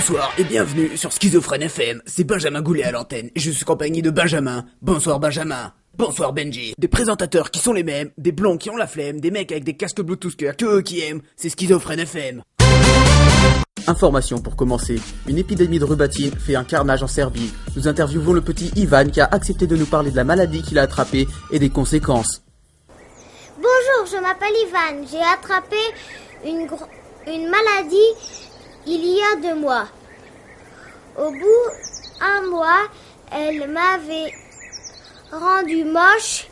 Bonsoir et bienvenue sur Schizophrène FM, c'est Benjamin Goulet à l'antenne et je suis accompagné de Benjamin. Bonsoir Benjamin. Bonsoir Benji. Des présentateurs qui sont les mêmes, des blonds qui ont la flemme, des mecs avec des casques Bluetooth que eux qui aiment, c'est Schizophrène FM. Information pour commencer, une épidémie de rhumatine fait un carnage en Serbie. Nous interviewons le petit Ivan qui a accepté de nous parler de la maladie qu'il a attrapée et des conséquences. Bonjour, je m'appelle Ivan, j'ai attrapé une maladie il y a 2 mois. Au bout d'un mois, elle m'avait rendu moche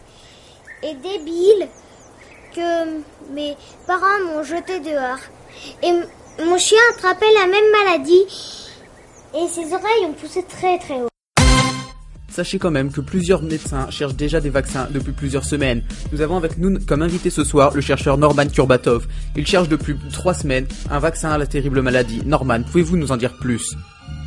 et débile que mes parents m'ont jeté dehors. Et mon chien a attrapé la même maladie et ses oreilles ont poussé très très haut. Sachez quand même que plusieurs médecins cherchent déjà des vaccins depuis plusieurs semaines. Nous avons avec nous comme invité ce soir le chercheur Norman Kurbatov. Il cherche depuis 3 semaines un vaccin à la terrible maladie. Norman, pouvez-vous nous en dire plus ?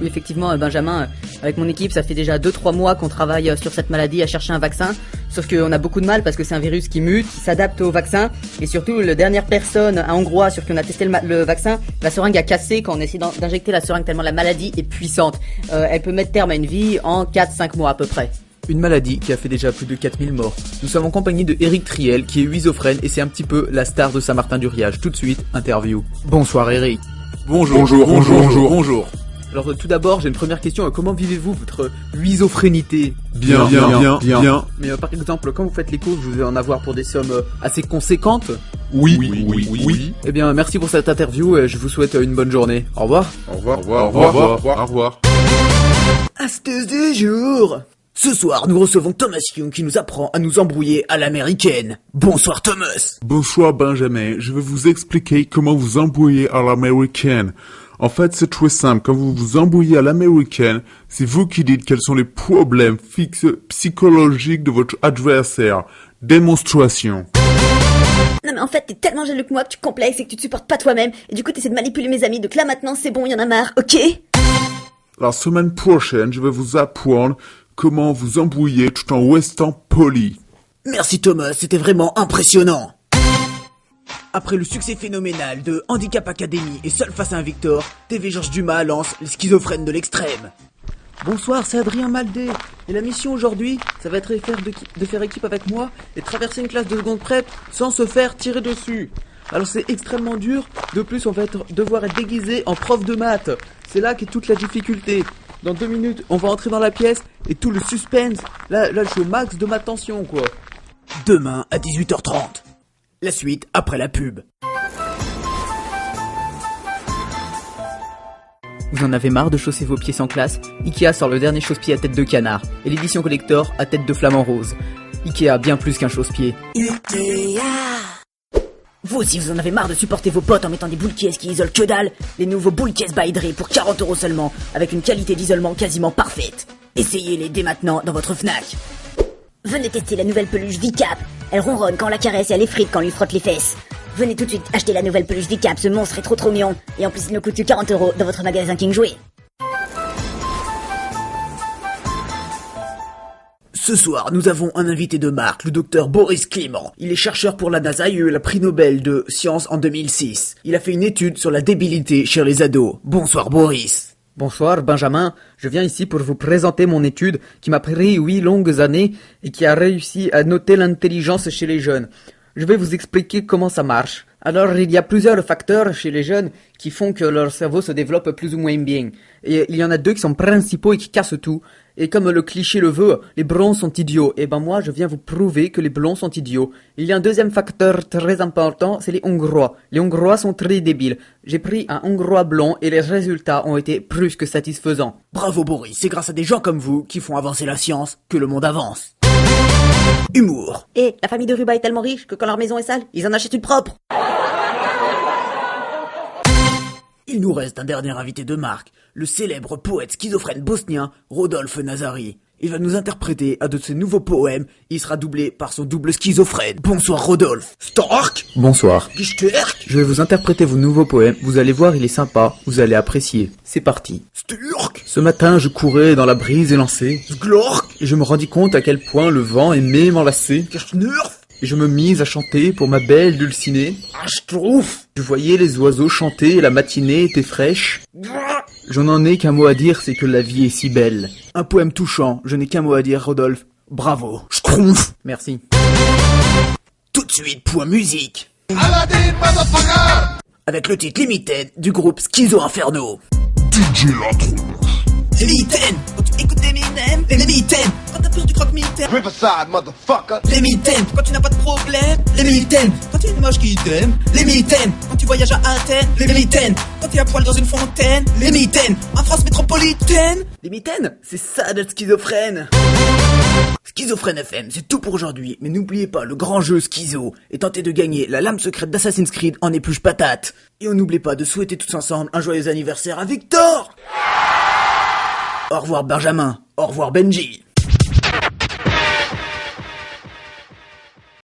Oui, effectivement, Benjamin, avec mon équipe, ça fait déjà 2-3 mois qu'on travaille sur cette maladie à chercher un vaccin. Sauf qu'on a beaucoup de mal parce que c'est un virus qui mute, qui s'adapte au vaccin. Et surtout, la dernière personne, un Hongrois, sur qui on a testé le vaccin, la seringue a cassé quand on essaie d'injecter la seringue tellement la maladie est puissante. Elle peut mettre terme à une vie en 4-5 mois à peu près. Une maladie qui a fait déjà plus de 4000 morts. Nous sommes en compagnie de Eric Triel, qui est schizophrène et c'est un petit peu la star de Saint-Martin-du-Riage. Tout de suite, interview. Bonsoir Eric. Bonjour. Alors tout d'abord, j'ai une première question. Comment vivez-vous votre schizophrénité ? Bien. Mais par exemple, quand vous faites les courses, vous devez en avoir pour des sommes assez conséquentes. Oui. Eh bien, merci pour cette interview et je vous souhaite une bonne journée. Au revoir. Au revoir. Astuce du jour. Ce soir, nous recevons Thomas Young qui nous apprend à nous embrouiller à l'américaine. Bonsoir Thomas. Bonsoir Benjamin, je vais vous expliquer comment vous embrouiller à l'américaine. En fait, c'est très simple. Quand vous vous embrouillez à l'américaine, c'est vous qui dites quels sont les problèmes fixes psychologiques de votre adversaire. Démonstration. Non mais en fait t'es tellement jaloux que moi que tu complexes et que tu te supportes pas toi-même et du coup t'essaies de manipuler mes amis donc là maintenant c'est bon, y en a marre, ok ? La semaine prochaine, je vais vous apprendre comment vous embrouiller tout en restant poli. Merci Thomas, c'était vraiment impressionnant. Après le succès phénoménal de Handicap Academy et Seul face à un Victor, TV Georges Dumas lance les schizophrènes de l'extrême. Bonsoir, c'est Adrien Maldé. Et la mission aujourd'hui, ça va être de faire équipe avec moi et traverser une classe de seconde prep sans se faire tirer dessus. Alors c'est extrêmement dur, de plus on va devoir être déguisé en prof de maths. C'est là qu'est toute la difficulté. Dans 2 minutes, on va entrer dans la pièce et tout le suspense. Là je suis au max de ma tension quoi. Demain à 18h30. La suite après la pub. Vous en avez marre de chausser vos pieds sans classe ? Ikea sort le dernier chausse-pied à tête de canard et l'édition collector à tête de flamant rose. Ikea, bien plus qu'un chausse-pied. Ikea. Vous aussi vous en avez marre de supporter vos potes en mettant des boules caisses qui isolent que dalle ? Les nouveaux boules caisses by Dre pour 40€ seulement, avec une qualité d'isolement quasiment parfaite. Essayez-les dès maintenant dans votre Fnac. Venez tester la nouvelle peluche V-Cap. Elle ronronne quand on la caresse et elle effrite quand on lui frotte les fesses. Venez tout de suite acheter la nouvelle peluche V-Cap, ce monstre est trop mignon. Et en plus il ne coûte que 40€ dans votre magasin King Jouet. Ce soir, nous avons un invité de marque, le docteur Boris Clément. Il est chercheur pour la NASA et a eu le prix Nobel de sciences en 2006. Il a fait une étude sur la débilité chez les ados. Bonsoir Boris. Bonsoir Benjamin, je viens ici pour vous présenter mon étude qui m'a pris 8 longues années et qui a réussi à noter l'intelligence chez les jeunes. Je vais vous expliquer comment ça marche. Alors il y a plusieurs facteurs chez les jeunes qui font que leur cerveau se développe plus ou moins bien. Et il y en a 2 qui sont principaux et qui cassent tout. Et comme le cliché le veut, les blonds sont idiots. Et ben moi je viens vous prouver que les blonds sont idiots. Il y a un deuxième facteur très important, c'est les Hongrois. Les Hongrois sont très débiles. J'ai pris un Hongrois blond et les résultats ont été plus que satisfaisants. Bravo Boris, c'est grâce à des gens comme vous qui font avancer la science que le monde avance. Humour. Et la famille de Ruba est tellement riche que quand leur maison est sale, ils en achètent une propre. Il nous reste un dernier invité de marque, le célèbre poète schizophrène bosnien Rodolphe Nazari. Il va nous interpréter un de ses nouveaux poèmes, il sera doublé par son double schizophrène. Bonsoir Rodolphe. Stark. Bonsoir. Sterk. Je vais vous interpréter vos nouveaux poèmes, vous allez voir il est sympa, vous allez apprécier. C'est parti. Sturk. Ce matin je courais dans la brise élancée, Sglork. et je me rendis compte à quel point le vent aimait m'enlacer. Kirchnurf. Et je me mis à chanter pour ma belle dulcinée. Ashtrouf. Je voyais les oiseaux chanter et la matinée était fraîche. Je n'en ai qu'un mot à dire, c'est que la vie est si belle. Un poème touchant, je n'ai qu'un mot à dire, Rodolphe. Bravo. Schtroumpf. Merci. Tout de suite, point musique. Avec le titre Limited du groupe Schizo Inferno. DJ l'intro. Limited, quand tu écoutes Eminem. Limited, quand t'as peur du croque-mitaine. Riverside, motherfucker. Limited, quand tu n'as pas de problème. Limited, quand tu es une moche qui t'aime. Limited, quand tu voyages à Athènes. Limited, quand tu es à poil dans une fontaine. Limited, en France métropolitaine. Limited, c'est ça d'être schizophrène. Schizophrène FM, c'est tout pour aujourd'hui, mais n'oubliez pas le grand jeu Schizo et tentez de gagner la lame secrète d'Assassin's Creed en épluche patate. Et on n'oublie pas de souhaiter tous ensemble un joyeux anniversaire à Victor. Au revoir Benjamin, au revoir Benji.